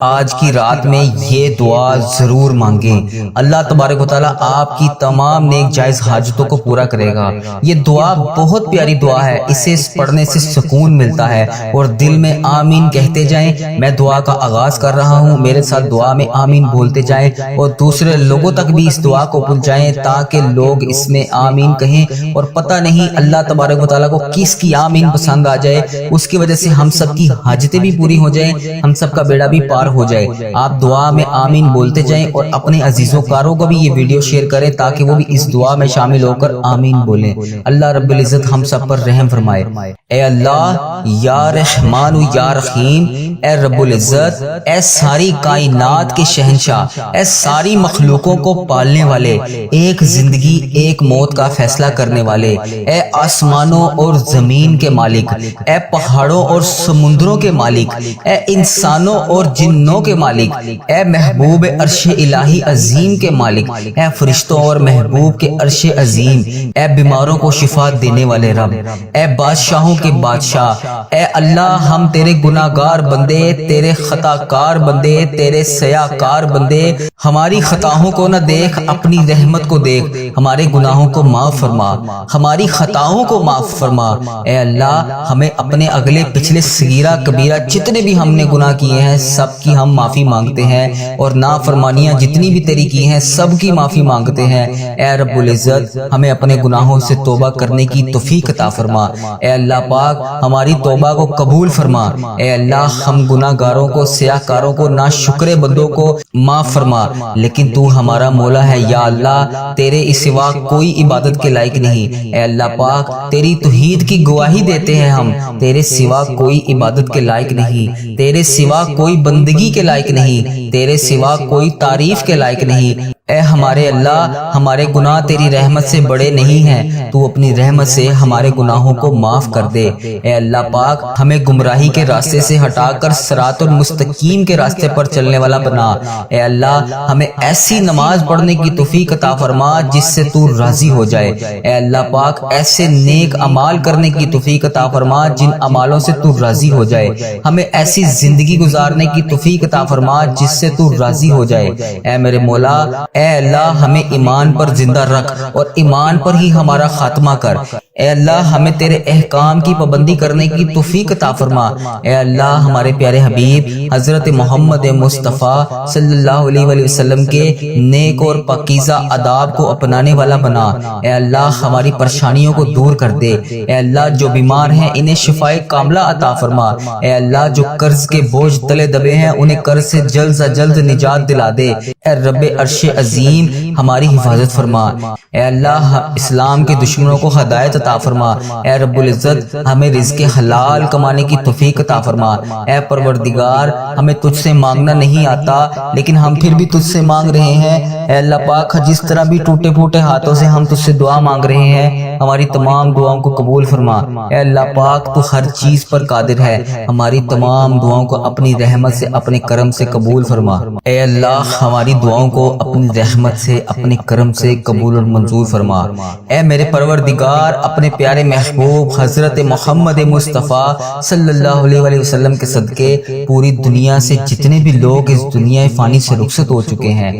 آج کی رات میں یہ دعا ضرور مانگیں، اللہ تبارک و تعالیٰ آپ کی تمام نیک جائز حاجتوں کو پورا کرے گا۔ یہ دعا بہت پیاری دعا ہے، اسے پڑھنے سے سکون ملتا ہے اور دل میں آمین کہتے جائیں۔ میں دعا کا آغاز کر رہا ہوں، میرے ساتھ دعا میں آمین بولتے جائیں اور دوسرے لوگوں تک بھی اس دعا کو پہنچائیں تاکہ لوگ اس میں آمین کہیں، اور پتہ نہیں اللہ تبارک و تعالیٰ کو کس کی آمین پسند آ جائے، اس کی وجہ سے ہم سب کی حاجتیں بھی پوری ہو جائیں، ہم سب کا بیڑا بھی پار ہو جائے۔ آپ دعا میں آمین بولتے جائیں اور اپنے عزیزوں کاروں کو بھی یہ ویڈیو شیئر کریں تاکہ وہ بھی اس دعا میں شامل ہو کر آمین بولیں۔ اللہ رب العزت ہم سب پر رحم فرمائے۔ اے اللہ یا رحمان و یا رحیم، اے رب العزت، اے ساری کائنات کے شہنشاہ، اے ساری مخلوقوں کو پالنے والے، ایک زندگی ایک موت کا فیصلہ کرنے والے، اے آسمانوں اور زمین کے مالک، اے پہاڑوں اور سمندروں کے مالک، اے انسانوں اور جنوں کے مالک، اے محبوب عرش الہی عظیم کے مالک، اے فرشتوں اور محبوب کے عرش عظیم، اے بیماروں کو شفا دینے والے رب، اے بادشاہوں کے بادشاہ، اے اللہ ہم تیرے گناہ گار بندے، تیرے خطا کار بندے، تیرے سیاہ کار بندے، ہماری خطاؤں کو نہ دیکھ، اپنی رحمت کو دیکھ، ہمارے گناہوں کو معاف فرما، ہماری خطاؤں کو معاف فرما۔ اے اللہ ہمیں اپنے اگلے پچھلے صغیرہ کبیرہ جتنے بھی ہم نے گناہ کیے ہیں سب کی ہم معافی مانگتے ہیں، اور نافرمانیاں جتنی بھی تیری کی ہیں سب کی معافی مانگتے ہیں۔ اے رب العزت ہمیں اپنے گناہوں سے توبہ کرنے کی توفیق عطا فرما۔ اے اللہ پاک ہماری توبہ کو قبول فرما۔ اے اللہ ہم گناہ گاروں کو، سیاہ کاروں کو، ناشکرے بندوں کو معاف فرما، لیکن تو ہمارا مولا ہے یا اللہ، تیرے سوا کوئی عبادت کے لائق نہیں۔ اے اللہ پاک تیری توحید کی گواہی دیتے ہیں ہم، تیرے سوا کوئی عبادت کے لائق نہیں، تیرے سوا کوئی بندگی کے لائق نہیں، تیرے سوا کوئی تعریف کے لائق نہیں۔ اے ہمارے اللہ ہمارے گناہ تیری رحمت سے بڑے نہیں ہیں، تو اپنی رحمت سے ہمارے گناہوں کو معاف کر دے۔ اے اللہ پاک ہمیں گمراہی کے راستے سے ہٹا کر صراط المستقیم کے راستے پر چلنے والا بنا۔ اے اللہ ہمیں ایسی نماز پڑھنے کی توفیق عطا فرما جس سے تو راضی ہو جائے۔ اے اللہ پاک ایسے نیک اعمال کرنے کی توفیق عطا فرما جن اعمالوں سے تو راضی ہو جائے۔ ہمیں ایسی زندگی گزارنے کی توفیق عطا فرما جس سے تو راضی ہو جائے۔ اے میرے مولا، اے اللہ ہمیں ایمان پر زندہ رکھ اور ایمان پر ہی ہمارا خاتمہ کر۔ اے اللہ ہمیں تیرے احکام کی پابندی کرنے کی توفیق عطا فرما۔ اے اللہ ہمارے پیارے حبیب حضرت محمد مصطفیٰ صلی اللہ علیہ وآلہ وسلم کے نیک اور پاکیزہ آداب کو اپنانے والا بنا۔ اے اللہ ہماری پریشانیوں کو دور کر دے۔ اے اللہ جو بیمار ہیں انہیں شفائے کاملہ عطا فرما۔ اے اللہ جو قرض کے بوجھ تلے دبے ہیں انہیں قرض سے جلد سے جلد نجات دلا دے۔ اے رب عرش عظیم ہماری حفاظت فرما۔ اے اللہ اسلام کے دشمنوں کو ہدایت عطا فرما۔ اے رب العزت ہمیں رزق حلال کمانے کی توفیق عطا فرما۔ اے پروردگار ہمیں تجھ سے مانگنا نہیں آتا لیکن ہم پھر بھی تجھ سے مانگ رہے ہیں۔ اے اللہ پاک جس طرح بھی ٹوٹے پھوٹے ہاتھوں سے ہم تجھ سے دعا مانگ رہے ہیں ہماری تمام دعاؤں کو قبول فرما۔ اے اللہ پاک تو ہر چیز پر قادر ہے، ہماری تمام دعاؤں کو اپنی رحمت سے اپنے کرم سے قبول فرما۔ اے اللہ ہماری دعاؤں کو اپنی رحمت سے اپنے کرم سے قبول اور منظور فرما۔ اے میرے پروردگار اپنے پیارے محبوب حضرت محمد مصطفیٰ صلی اللہ علیہ وآلہ وسلم کے صدقے پوری دنیا سے جتنے بھی لوگ اس دنیا فانی سے رخصت ہو چکے ہیں،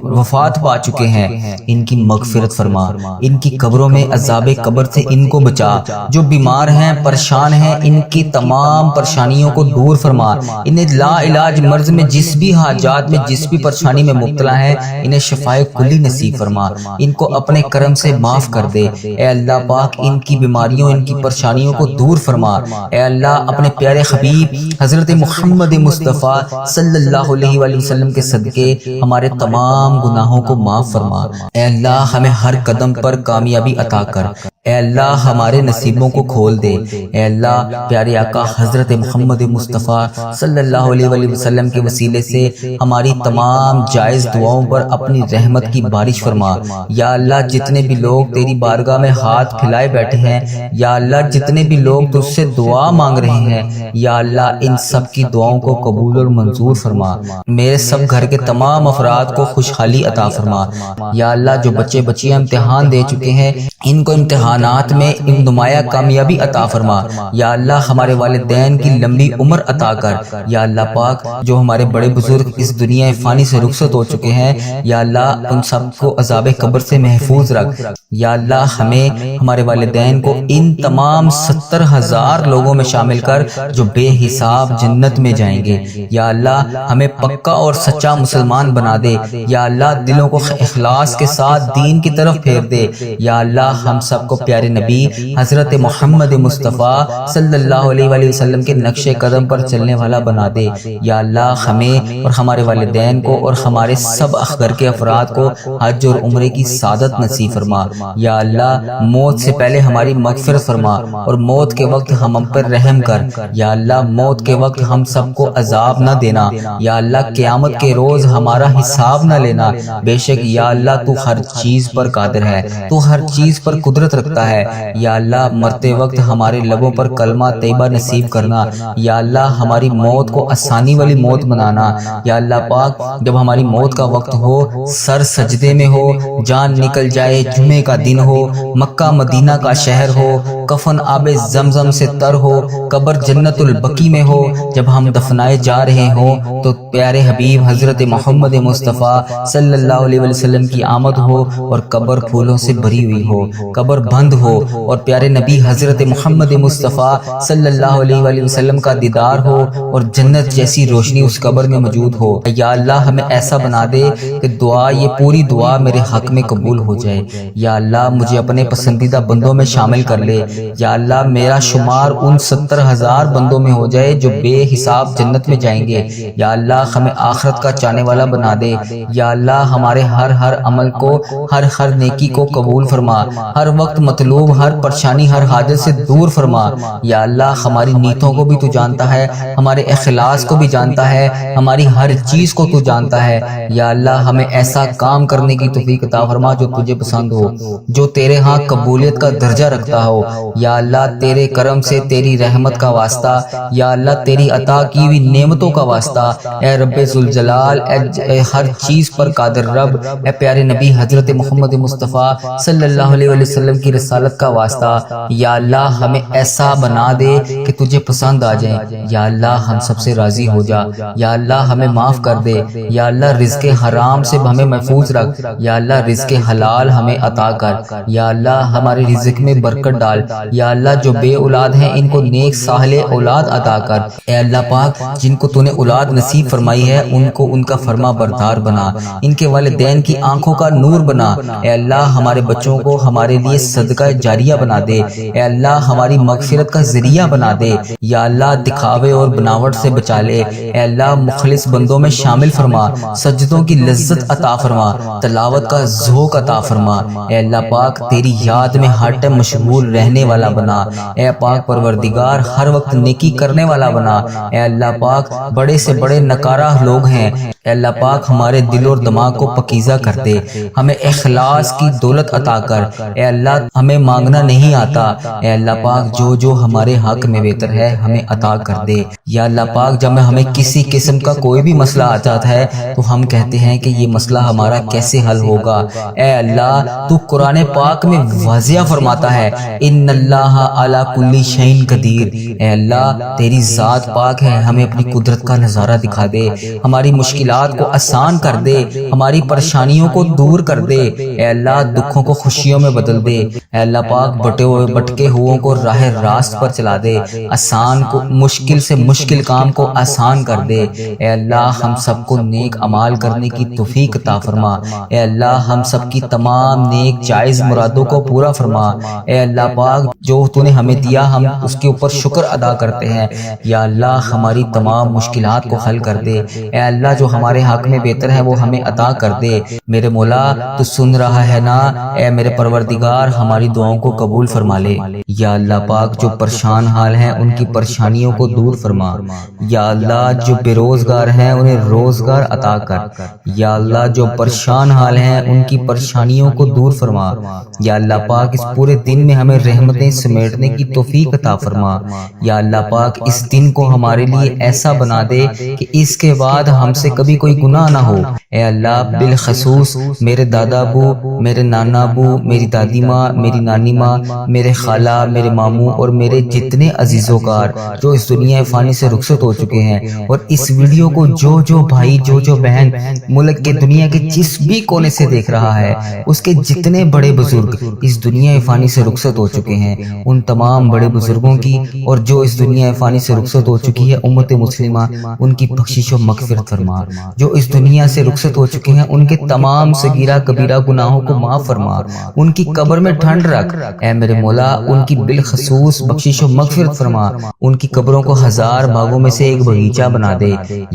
وفات پا چکے ہیں، ان کی مغفرت فرما، ان کی قبروں میں عذاب قبر سے ان کو بچا، جو بیمار ہیں پریشان ہیں ان کی تمام پریشانیوں کو دور فرما، انہیں لا علاج مرض میں جس بھی حاجات میں جس بھی پریشانی میں مبتلا ہے انہیں شفائے کلی نصیب فرما، ان کو اپنے کرم سے معاف کر دے۔ اے اللہ پاک ان کی بیماریوں ان کی پریشانیوں کو دور فرما۔ اے اللہ اپنے پیارے حبیب حضرت محمد مصطفیٰ صلی اللہ علیہ وآلہ وسلم کے صدقے ہمارے تمام گناہوں کو معاف فرما۔ اے اللہ ہمیں ہر قدم پر کامیابی عطا کر۔ اے اللہ ہمارے نصیبوں کو کھول دے۔ اے اللہ پیارے آقا حضرت محمد مصطفیٰ صلی اللہ علیہ وآلہ وسلم کے وسیلے سے ہماری تمام جائز دعاؤں پر اپنی رحمت کی بارش فرما۔ یا اللہ جتنے بھی لوگ تیری بارگاہ میں ہاتھ پھیلائے بیٹھے ہیں، یا اللہ جتنے بھی لوگ تجھ سے دعا مانگ رہے ہیں، یا اللہ ان سب کی دعاؤں کو قبول اور منظور فرما۔ میرے سب گھر کے تمام افراد کو خوشحالی عطا فرما۔ یا اللہ جو بچے بچیاں امتحان دے چکے ہیں ان کو امتحانات میں نمایاں کامیابی عطا فرما۔ یا اللہ ہمارے والدین کی لمبی عمر عطا کر۔ یا اللہ پاک جو ہمارے بڑے بزرگ اس دنیا فانی سے رخصت ہو چکے ہیں، یا اللہ ان سب کو عذاب قبر سے محفوظ رکھ۔ یا اللہ ہمیں ہمارے والدین کو ان تمام 70,000 لوگوں میں شامل کر جو بے حساب جنت میں جائیں گے۔ یا اللہ ہمیں پکا اور سچا مسلمان بنا دے۔ یا اللہ دلوں کو اخلاص کے ساتھ دین کی طرف پھیر دے۔ یا اللہ ہم سب کو پیارے نبی حضرت محمد مصطفیٰ صلی اللہ علیہ وآلہ وسلم کے نقش قدم پر چلنے والا بنا دے۔ یا اللہ ہمیں اور ہمارے والدین کو اور ہمارے سب گھر کے افراد کو حج اور عمرے کی سعادت نصیب فرما۔ یا اللہ موت سے پہلے ہماری مغفرت فرما اور موت کے وقت ہم پر رحم کر۔ یا اللہ موت کے وقت ہم سب کو عذاب نہ دینا۔ یا اللہ قیامت کے روز ہمارا حساب نہ لینا۔ بے شک یا اللہ تو ہر چیز پر قادر ہے، تو ہر چیز پر قدرت رکھتا ہے۔ یا اللہ مرتے وقت ہمارے لبوں پر کلمہ طیبہ نصیب کرنا۔ یا اللہ ہماری موت کو آسانی والی موت بنانا۔ یا اللہ پاک جب ہماری موت کا وقت ہو، سر سجدے میں ہو، جان نکل جائے، جمعے کا دن ہو، مکہ مدینہ کا شہر ہو، کفن آب زمزم سے تر ہو، قبر جنت البقیع میں ہو، جب ہم دفنائے جا رہے ہوں تو پیارے حبیب حضرت محمد مصطفیٰ صلی اللہ علیہ وسلم کی آمد ہو اور قبر پھولوں سے بھری ہوئی ہو، قبر بند ہو اور پیارے نبی حضرت محمد مصطفیٰ صلی اللہ علیہ وآلہ وسلم کا دیدار ہو اور جنت جیسی روشنی اس قبر میں موجود ہو۔ یا اللہ ہمیں ایسا بنا دے کہ یہ پوری دعا میرے حق میں قبول ہو جائے۔ یا اللہ مجھے اپنے پسندیدہ بندوں میں شامل کر لے۔ یا اللہ میرا شمار ان 70,000 بندوں میں ہو جائے جو بے حساب جنت میں جائیں گے۔ یا اللہ ہمیں آخرت کا چاہنے والا بنا دے۔ یا اللہ ہمارے ہر عمل کو، ہر نیکی کو قبول فرما، ہر وقت مطلوب، ہر پریشانی، ہر حاجت سے دور فرما۔ یا اللہ ہماری نیتوں کو بھی تو جانتا ہے، ہمارے اخلاص کو بھی جانتا ہے، ہماری ہر چیز کو تو جانتا ہے۔ یا اللہ ہمیں ایسا کام کرنے کی توفیق عطا فرما جو تجھے پسند ہو، جو تیرے ہاں قبولیت کا درجہ رکھتا ہو۔ یا اللہ تیرے کرم سے، تیری رحمت کا واسطہ، یا اللہ تیری عطا کی ہوئی نعمتوں کا واسطہ، اے رب ذوالجلال، اے ہر چیز پر قادر رب، اے پیارے نبی حضرت محمد مصطفیٰ صلی اللہ علیہ وسلم کی رسالت کا واسطہ، یا اللہ ہمیں ایسا بنا دے کہ تجھے پسند آ جائیں۔ یا اللہ ہم سب سے راضی ہو جا۔ یا اللہ ہمیں معاف کر دے۔ یا اللہ رزق حرام سے ہمیں محفوظ رکھ۔ یا اللہ رزق حلال ہمیں عطا کر۔ یا اللہ ہمارے رزق میں برکت ڈال۔ یا اللہ جو بے اولاد ہیں ان کو نیک صالح اولاد عطا کر۔ اے اللہ پاک جن کو تو نے اولاد نصیب فرمائی ہے ان کو ان کا فرما بردار بنا، ان کے والدین کی آنکھوں کا نور بنا۔ اے اللہ ہمارے بچوں کو ہمارے لیے صدقہ جاریہ بنا دے۔ اے اللہ ہماری مغفرت کا ذریعہ بنا دے۔ یا اللہ دکھاوے اور بناوٹ سے بچا لے۔ اے اللہ مخلص بندوں میں شامل فرما، سجدوں کی لذت عطا فرما، تلاوت کا ذوق عطا فرما۔ اے اللہ پاک تیری یاد میں ہر ٹائم مشغول رہنے والا بنا۔ اے پاک پروردگار ہر وقت نیکی کرنے والا بنا۔ اے اللہ پاک بڑے سے بڑے نکارہ لوگ ہیں، اے اللہ پاک ہمارے دل اور دماغ کو پکیزہ کر دے، ہمیں اخلاص کی دولت عطا کر۔ اے اللہ ہمیں مانگنا نہیں آتا، اے اللہ پاک جو ہمارے حق میں بہتر ہے ہمیں عطا کر دے۔ یا اللہ پاک جب ہمیں کسی قسم کا کوئی بھی مسئلہ آ جاتا ہے تو ہم کہتے ہیں کہ یہ مسئلہ ہمارا کیسے حل ہوگا، اے اللہ تو قرآن پاک میں واضح فرماتا ہے ان اللہ علی کل شیء قدیر۔ اے اللہ تیری ذات پاک ہے، ہمیں اپنی قدرت کا نظارہ دکھا دے، ہماری مشکلات کو آسان کر دے، ہماری پریشانیوں کو دور کر دے۔ اے اللہ دکھوں کو خوشیوں میں بدل دے۔ اے اللہ پاک بٹکے ہوئوں کو راہ راست پر چلا دے، آسان کو مشکل سے مشکل کام کو آسان کر دے۔ اے اللہ ہم سب کو نیک اعمال کرنے کی توفیق عطا فرما۔ اے اللہ ہم سب کی تمام نیک جائز مرادوں کو پورا فرما۔ اے اللہ پاک جو تو نے ہمیں دیا ہم اس کے اوپر شکر ادا کرتے ہیں۔ یا اللہ ہماری تمام مشکلات کو حل کر دے۔ اے اللہ جو ہمارے حق میں بہتر ہے وہ ہمیں عطا کر دے۔ میرے مولا تو سن رہا ہے نا، اے میرے پروردگار ہماری دعاؤں کو قبول فرما لے۔ یا اللہ پاک جو پریشان حال ہیں ان کی پریشانیوں کو دور فرما۔ یا اللہ جو بے روزگار ہیں انہیں روزگار عطا کر۔ یا اللہ جو پریشان حال ہیں ان کی پریشانیوں کو دور فرما۔ یا اللہ پاک اس پورے دن میں ہمیں رحمتیں سمیٹنے کی توفیق عطا فرما۔ یا اللہ پاک اس دن کو ہمارے لیے ایسا بنا دے کہ اس کے بعد ہم سے کبھی کبھی کوئی گناہ نہ ہو۔ اے اللہ بالخصوص میرے دادا ابو، میرے نانا ابو، میری دادی ماں، میری نانی ماں، میرے خالہ، میرے ماموں اور میرے جتنے عزیز و کار جو اس دنیا فانی سے رخصت ہو چکے ہیں، اور اس ویڈیو کو جو بھائی جو بہن ملک کے دنیا کے جس بھی کونے سے دیکھ رہا ہے، اس کے جتنے بڑے بزرگ اس دنیا فانی سے رخصت ہو چکے ہیں، ان تمام بڑے بزرگوں کی اور جو اس دنیا فانی سے رخصت ہو چکی ہے امت مسلمہ، ان کی بخشش و مغفرت فرما۔ جو اس دنیا سے رخصت ہو چکے ہیں ان کے تمام صغیرہ کبیرہ گناہوں کو معاف فرما، ان کی قبر میں ٹھنڈ رکھ اے میرے مولا، ان کی بالخصوص بخشش و مغفرت فرما، ان کی قبروں کو 1000 باغوں میں سے ایک باغیچہ بنا دے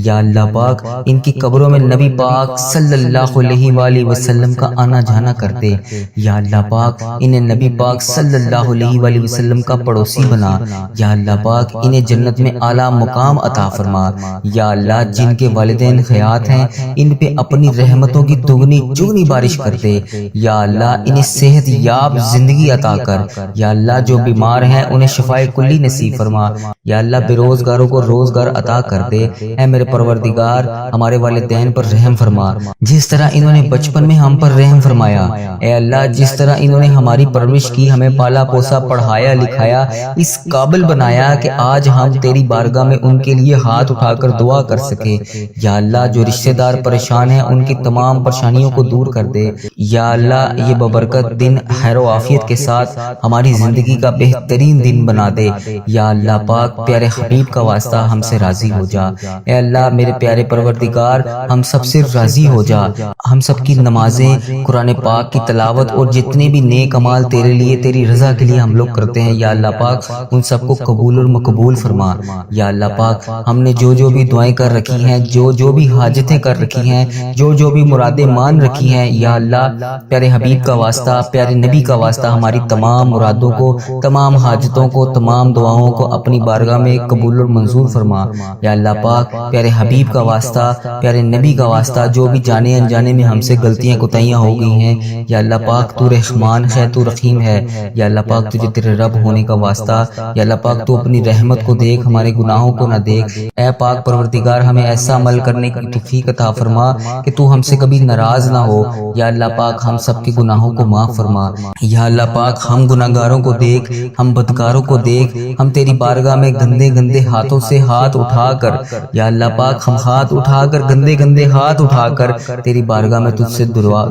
یا اللہ پاک۔ ان کی قبروں میں نبی پاک صلی اللہ علیہ وآلہ وسلم کا آنا جانا کر دے یا اللہ پاک۔ انہیں نبی پاک صلی اللہ علیہ وآلہ وسلم کا پڑوسی بنا یا اللہ پاک۔ انہیں جنت میں اعلیٰ مقام عطا فرما یا اللہ۔ جن کے والدین حیات ہیں ان پہ اپنی رحمتوں کی دگنی چگنی بارش کر دے یا اللہ۔ انہیں صحت یاب زندگی عطا کر یا اللہ۔ جو بیمار ہیں انہیں شفائے کلی نصیب فرما یا اللہ۔ بے روزگاروں کو روزگار عطا کر دے اے میرے پروردگار۔ ہمارے والدین پر رحم فرما جس طرح انہوں نے بچپن میں ہم پر رحم فرمایا اے اللہ۔ جس طرح انہوں نے ہماری پرورش کی، ہمیں پالا پوسا، پڑھایا لکھایا، اس قابل بنایا کہ آج ہم تیری بارگاہ میں ان کے لیے ہاتھ اٹھا کر دعا کر سکے یا اللہ۔ جو رشتہ دار پریشان ہیں ان کی تمام پریشانیوں کو دور کر دے یا اللہ۔ یہ ببرکت دن خیر و عافیت کے ساتھ ہماری زندگی کا بہترین دن بنا دے یا اللہ پاک۔ پیارے حبیب کا واسطہ ہم سے راضی ہو جا اے اللہ۔ میرے پیارے پروردگار ہم سب سے راضی ہو جا۔ ہم سب کی نمازیں، قرآن پاک کی تلاوت اور جتنے بھی نیک اعمال تیرے لیے، تیری رضا کے لیے ہم لوگ کرتے ہیں یا اللہ پاک، ان سب کو قبول اور مقبول فرما یا اللہ پاک۔ ہم نے جو بھی دعائیں کر رکھی ہیں، جو بھی حاجتیں کر رکھی ہیں، جو بھی مرادیں مان رکھی ہیں یا اللہ، پیارے حبیب کا واسطہ، پیارے نبی کا واسطہ، ہماری تمام مرادوں کو، تمام حاجتوں کو، تمام دعاؤں کو اپنی بارگاہ میں قبول اور منظور فرما یا اللہ پاک۔ پیارے حبیب کا واسطہ، پیارے نبی کا واسطہ، جو بھی جانے انجانے میں ہم سے غلطیاں کوتاہیاں ہو گئی ہیں یا اللہ پاک، تو رحمان ہے، تو رحیم ہے یا اللہ پاک۔ تجھے تیرے رب ہونے کا واسطہ یا اللہ پاک، تو اپنی رحمت کو دیکھ، ہمارے گناہوں کو نہ دیکھ اے پاک پروردگار۔ ہمیں ایسا عمل کرنے کی توفیق عطا فرما کہ تو ہم سے کبھی ناراض نہ ہو یا اللہ پاک۔ ہم سب کے گناہوں کو معاف فرما یا اللہ پاک۔ ہم گناہگاروں کو دیکھ، ہم بدکاروں کو دیکھ، ہم تیری بارگاہ میں گندے ہاتھوں سے ہاتھ اٹھا کر یا اللہ پاک، ہم ہاتھ اٹھا کر، گندے ہاتھ اٹھا کر تیری بارگاہ میں تجھ سے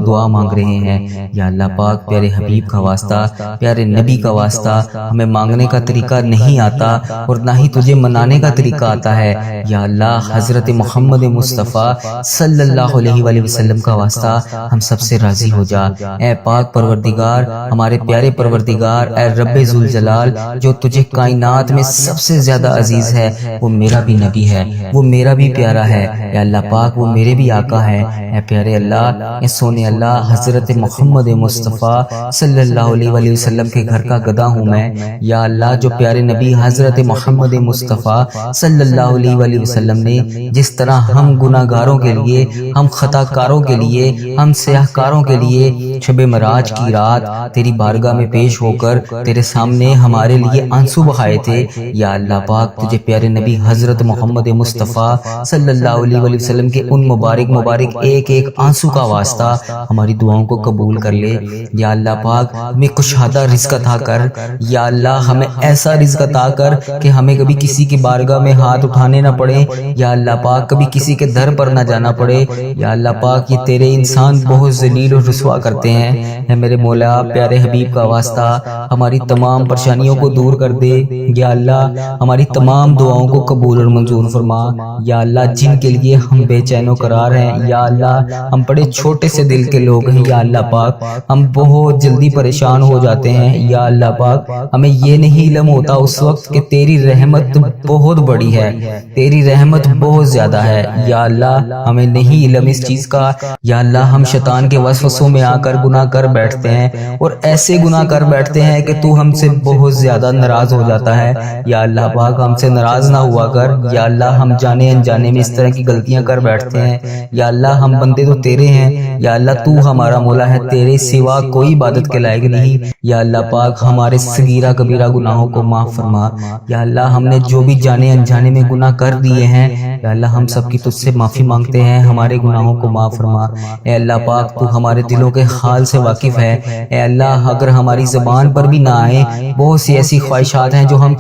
دعا مانگ رہے ہیں یا اللہ پاک۔ پیارے حبیب کا واسطہ، پیارے نبی کا واسطہ، ہمیں مانگنے کا طریقہ نہیں آتا اور نہ ہی تجھے منانے کا طریقہ آتا ہے یا اللہ۔ حضرت محمد مصطفیٰ صلی اللہ علیہ وآلہ وسلم کا واسطہ، ہم سب سے راضی ہو جا اے پاک پروردگار، ہمارے پیارے پروردگار، اے رب ذوالجلال۔ جو تجھے کائنات میں سب سے زیادہ عزیز ہے وہ میرا بھی نبی ہے، وہ میرا بھی پیارا ہے اے اللہ پاک، وہ میرے بھی آقا ہے اے پیارے اللہ، اے سونے اللہ۔ حضرت محمد مصطفیٰ صلی اللہ علیہ وآلہ وسلم کے گھر کا گدھا ہوں میں یا اللہ۔ جو پیارے نبی حضرت محمد مصطفیٰ صلی اللہ علیہ وآلہ وسلم نے جس طرح ہم گناہگاروں کے لیے، ہم خطا کاروں کے لیے، ہم سیاہ کاروں کے لیے شب معراج کی رات تیری بارگاہ میں پیش ہو کر تیرے سامنے ہمارے لیے آنسو بہائے تھے یا اللہ پاک، تجھے پیارے نبی حضرت محمد مصطفیٰ صلی اللہ علیہ وآلہ وسلم کے ان مبارک ایک آنسو کا واسطہ ہماری دعاؤں کو قبول کر لے یا اللہ پاک۔ ہمیں کشادہ رزق عطا کر یا اللہ، ہمیں ایسا رزق عطا کر کہ ہمیں کبھی کسی کی بارگاہ میں ہاتھ اٹھانے نہ پڑے یا اللہ پاک، کبھی کسی کے در پر نہ جانا پڑے یا اللہ پاک۔ یہ تیرے انسان بہت ذلیل اور رسوا کرتے ہیں اے میرے مولا۔ پیارے حبیب کا واسطہ، ہماری تمام پریشانیوں کو دور کر دے یا اللہ۔ ہماری تمام دعاؤں کو قبول اور منظور فرما یا اللہ۔ جن کے لیے ہم بے چین و قرار ہیں یا اللہ، ہم بڑے چھوٹے سے دل کے لوگ ہیں یا اللہ پاک، ہم بہت جلدی پریشان ہو جاتے ہیں یا اللہ پاک۔ ہمیں یہ نہیں علم ہوتا اس وقت کہ تیری رحمت بہت بڑی ہے، تیری رحمت بہت زیادہ ہے یا اللہ۔ ہمیں نہیں علم اس چیز کا یا اللہ۔ ہم شیطان کے وسوسوں میں آ کر گناہ کر بیٹھتے ہیں اور ایسے گناہ کر بیٹھتے ہیں کہ تو ہم سے بہت زیادہ ناراض ہو جاتا ہے یا اللہ پاک۔ ہم سے ناراض نہ ہوا کر یا اللہ۔ ہم جانے انجانے میں اس طرح کی غلطیاں کر بیٹھتے ہیں یا اللہ۔ ہم بندے تو تیرے ہیں یا اللہ، تو ہمارا مولا ہے، تیرے سوا کوئی عبادت کے لائق نہیں یا اللہ پاک ہمارے صغیرہ کبیرہ گناہوں کو معاف فرما۔ یا اللہ ہم نے جو بھی جانے انجانے میں گناہ کر دیے ہیں، یا اللہ ہم سب کی تجھ سے معافی مانگتے ہیں، ہمارے گناہوں کو معاف فرما۔ اے اللہ پاک تو ہمارے دلوں کے حال سے واقف ہے۔ اے اللہ اگر ہماری زبان پر بھی نہ آئے، بہت سی ایسی خواہشات ہیں جو ہم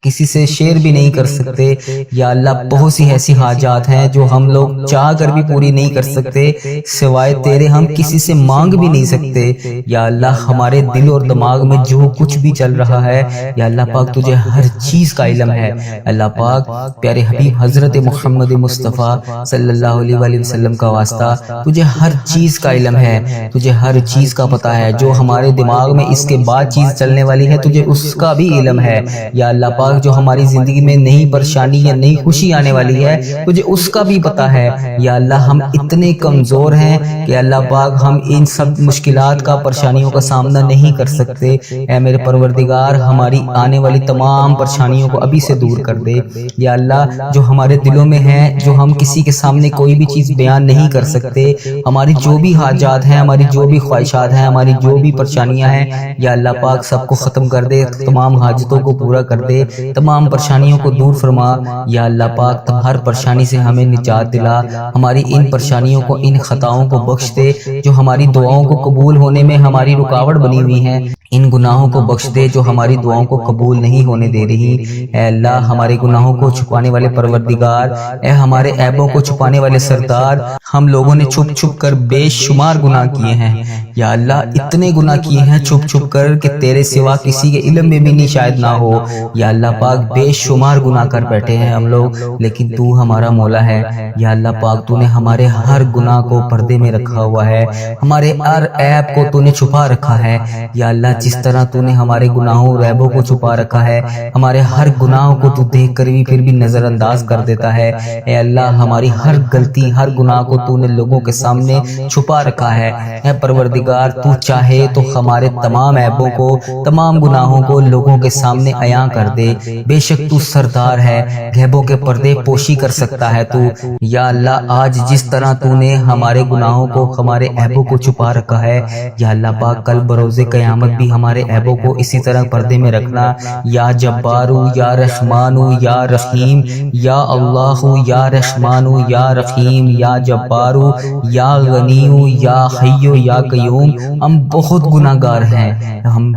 کسی سے شیئر بھی نہیں کر سکتے، یا اللہ بہت سی ایسی حاجات ہیں جو ہم لوگ چاہ کر بھی پوری نہیں کر سکتے، سوائے تیرے ہم کسی سے مانگ بھی نہیں سکتے۔ یا اللہ ہمارے دل اور دماغ میں جو کچھ بھی چل رہا ہے، یا اللہ پاک تجھے ہر چیز کا علم ہے۔ اللہ پاک پیارے حبیب حضرت محمد مصطفیٰ صلی اللہ علیہ وآلہ وسلم کا واسطہ، تجھے ہر چیز کا علم ہے، تجھے ہر چیز کا پتہ ہے، جو ہمارے دماغ میں اس کے بعد چیز چلنے والی ہے تجھے اس کا بھی علم ہے۔ یا اللہ پاک جو ہماری زندگی میں نئی پریشانی یا نئی خوشی آنے والی ہے تجھے اس کا بھی پتہ ہے۔ یا اللہ ہم اتنے کمزور ہیں کہ اللہ پاک ہم ان سب مشکلات کا، پریشانیوں کا سامنا نہیں کر سکتے۔ اے میرے پروردگار ہماری آنے والی تمام پریشانیوں کو ابھی سے دور کر دے۔ یا اللہ جو ہمارے دلوں میں ہے، جو ہم کسی کے سامنے کوئی بھی چیز بیان نہیں کر سکتے، ہماری جو بھی حاجات ہیں، ہماری جو بھی خواہشات ہیں، ہماری جو بھی پریشانیاں ہیں، یا اللہ پاک سب کو ختم کر دے، تمام حاجتوں کو پورا کر دے، تمام پریشانیوں کو دور فرما۔ یا اللہ پاک تم ہر پریشانی سے ہمیں نجات دلا، ہماری ان پریشانیوں کو، ان خطاؤں کو بخش دے جو ہماری دعاؤں کو قبول ہونے میں ہماری رکاوٹ بنی ہوئی ہیں، ان گناہوں کو بخش دے جو ہماری دعاؤں کو قبول نہیں ہونے دے رہی۔ اے اللہ ہمارے گناہوں کو چھپانے والے پروردگار، اے ہمارے عیبوں کو چھپانے والے سردار، ہم لوگوں نے چھپ چھپ کر بے شمار گناہ کیے ہیں۔ یا اللہ اتنے گناہ کیے ہیں چھپ چھپ کر کہ تیرے سوا کسی کے علم میں بھی نہیں شاید نہ ہو۔ یا اللہ پاک بے شمار گناہ کر بیٹھے ہیں ہم لوگ، لیکن تو ہمارا مولا ہے۔ یا اللہ پاک تو نے ہمارے ہر گناہ کو پردے میں رکھا ہوا ہے، ہمارے ہر عیب کو تو نے چھپا رکھا ہے۔ یا اللہ جس طرح تو نے ہمارے گناہوں اور عیبوں کو چھپا رکھا ہے، ہمارے ہر گناہوں کو تو دیکھ کر بھی پھر بھی نظر انداز کر دیتا ہے۔ اے اللہ ہماری ہر غلطی، ہر گناہ کو تو نے لوگوں کے سامنے چھپا رکھا ہے۔ اے پروردگار تو چاہے تو ہمارے تمام عیبوں کو، تمام گناہوں کو لوگوں کے سامنے عیاں کر دے۔ بے شک تو سردار ہے، غیبوں کے پردے پوشی کر سکتا ہے تو۔ یا اللہ آج جس طرح تو نے ہمارے گناہوں کو، ہمارے عیبوں کو چھپا رکھا ہے، یا اللہ پاک کل بروز قیامت بھی ہمارے عیبوں کو اسی طرح پردے میں رکھنا۔ یا جبارو یا رحمانو یا رحیم، یا اللہ یا رحمانو یا رحیم، یا جبارو یا غنیو یا حیو یا قیوم۔ ہم بہت گناہ گار ہیں،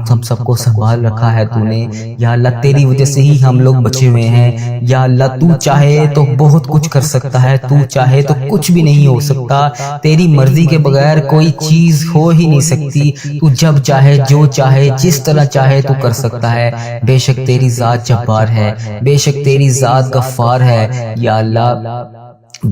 ہم سب کو سنبھال رکھا ہے تو نے۔ یا اللہ تیری وجہ سے ہی ہم لوگ بچے ہوئے ہیں۔ یا اللہ تو چاہے تو بہت کچھ کر سکتا ہے، تو چاہے تو کچھ بھی نہیں ہو سکتا، تیری مرضی کے بغیر کوئی چیز ہو ہی نہیں سکتی۔ تو جب چاہے، جو چاہے، جس طرح چاہے تو کر سکتا ہے۔ بے شک تیری ذات جبار ہے، بے شک تیری ذات غفار ہے۔ یا اللہ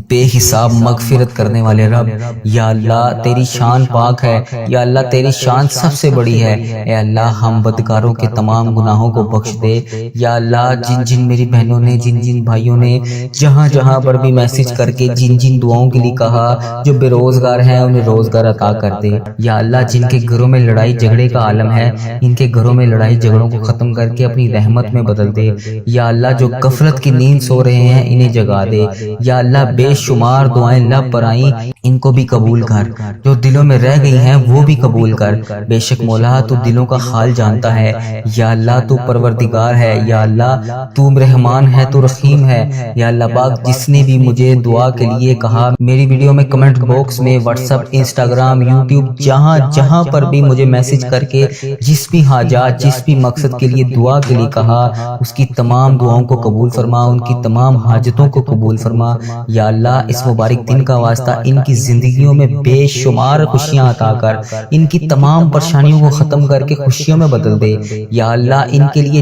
بے حساب مغفرت کرنے والے رب، یا اللہ تیری شان پاک ہے، یا اللہ تیری شان سب سے بڑی ہے۔ اے اللہ ہم بدکاروں کے تمام گناہوں کو بخش دے۔ یا اللہ جن جن میری بہنوں نے، جن جن بھائیوں نے جہاں جہاں پر بھی میسج کر کے جن جن دعاؤں کے لیے کہا، جو بے روزگار ہیں انہیں روزگار عطا کر دے۔ یا اللہ جن کے گھروں میں لڑائی جھگڑے کا عالم ہے، ان کے گھروں میں لڑائی جھگڑوں کو ختم کر کے اپنی رحمت میں بدل دے۔ یا اللہ جو غفلت کی نیند سو رہے ہیں انہیں جگا دے۔ یا اللہ بے شمار دعائیں لب پر آئیں، ان کو بھی قبول کر، جو دلوں میں رہ گئی ہیں وہ بھی قبول کر۔ بے شک مولا تو دلوں کا حال جانتا ہے۔ یا اللہ تو پروردگار ہے، یا اللہ تو رحمان ہے، تو رحیم ہے۔ یا اللہ پاک جس نے بھی مجھے دعا کے لیے کہا، میری ویڈیو میں کمنٹ باکس میں، واٹس ایپ، انسٹاگرام، یوٹیوب، جہاں جہاں پر بھی مجھے میسج کر کے جس بھی حاجات، جس بھی مقصد کے لیے دعا کے لیے کہا، اس کی تمام دعاؤں کو قبول فرما، ان کی تمام حاجتوں کو قبول فرما۔ یا اللہ اس مبارک دن کا واسطہ ان کی زندگیوں میں بے شمار خوشیاں عطا کر، ان کی تمام پریشانیوں کو ختم کر کے خوشیوں میں بدل دے۔ یا اللہ ان کے لیے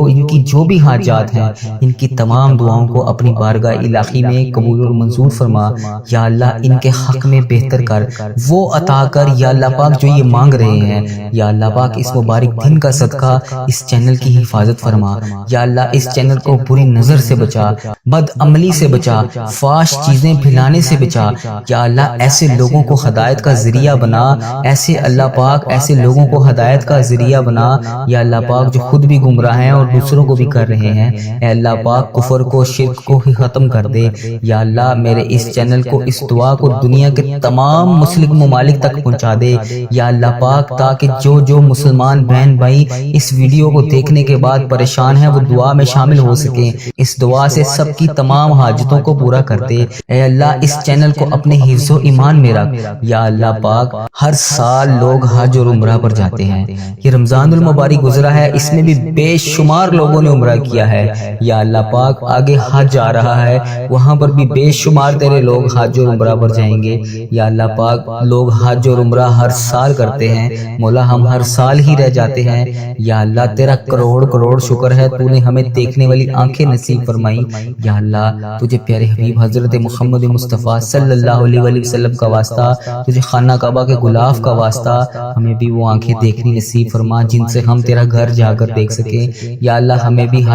ان کی جو بھی حاجات ہیں، ان کی تمام دعاؤں کو اپنی بارگاہ الہی میں قبول اور منظور فرما۔ یا اللہ ان کے حق میں بہتر کر، وہ عطا کر یا اللہ پاک جو یہ مانگ رہے ہیں۔ یا اللہ پاک اس مبارک دن کا صدقہ اس چینل کی حفاظت فرما۔ یا اللہ اس چینل کو بری نظر سے بچا، بد عملی سے بچا، فحش فحش چیزیں پھیلانے سے بچا۔ یا اللہ ایسے لوگوں کو ہدایت کا ذریعہ بنا، ایسے اللہ پاک ایسے لوگوں کو ہدایت کا ذریعہ بنا یا اللہ پاک جو خود بھی گمراہ ہیں اور دوسروں کو بھی کر رہے ہیں۔ اے اللہ پاک کفر کو، شرک کو ہی ختم کر دے۔ یا اللہ میرے اس چینل کو، اس دعا کو دنیا کے تمام مسلم ممالک تک پہنچا دے یا اللہ پاک، تاکہ جو مسلمان بہن بھائی اس ویڈیو کو دیکھنے کے بعد پریشان ہیں وہ دعا میں شامل ہو سکیں۔ اس دعا سے سب کی تمام حاجتوں کو پورا کر دے۔ اے اللہ اس چینل کو اپنے حفظ و ایمان میں رکھ یا اللہ پاک۔ ہر سال لوگ حج اور عمرہ پر جاتے ہیں۔ یہ رمضان المبارک گزرا ہے، اس میں بھی بے شمار لوگوں نے عمرہ کیا ہے یا اللہ پاک۔ آگے حج آ رہا ہے، وہاں پر بھی بے شمار تیرے لوگ حج اور عمرہ پر جائیں گے یا اللہ پاک۔ لوگ حج اور عمرہ ہر سال کرتے ہیں مولا، ہم ہر سال ہی رہ جاتے ہیں یا اللہ۔ تیرا کروڑ کروڑ شکر ہے، تو نے ہمیں دیکھنے والی آنکھیں نصیب فرمائی یا اللہ۔ تجھے پیارے حبیب حضرت محمد مصطفیٰ صلی اللہ علیہ وآلہ وسلم کا واسطہ، تجھے خانہ کعبہ کے غلاف کا واسطہ، ہمیں بھی وہ آنکھیں دیکھنی نصیب فرما جن سے ہم تیرا گھر جا کر دیکھ سکیں یا اللہ۔ ہمیں بھی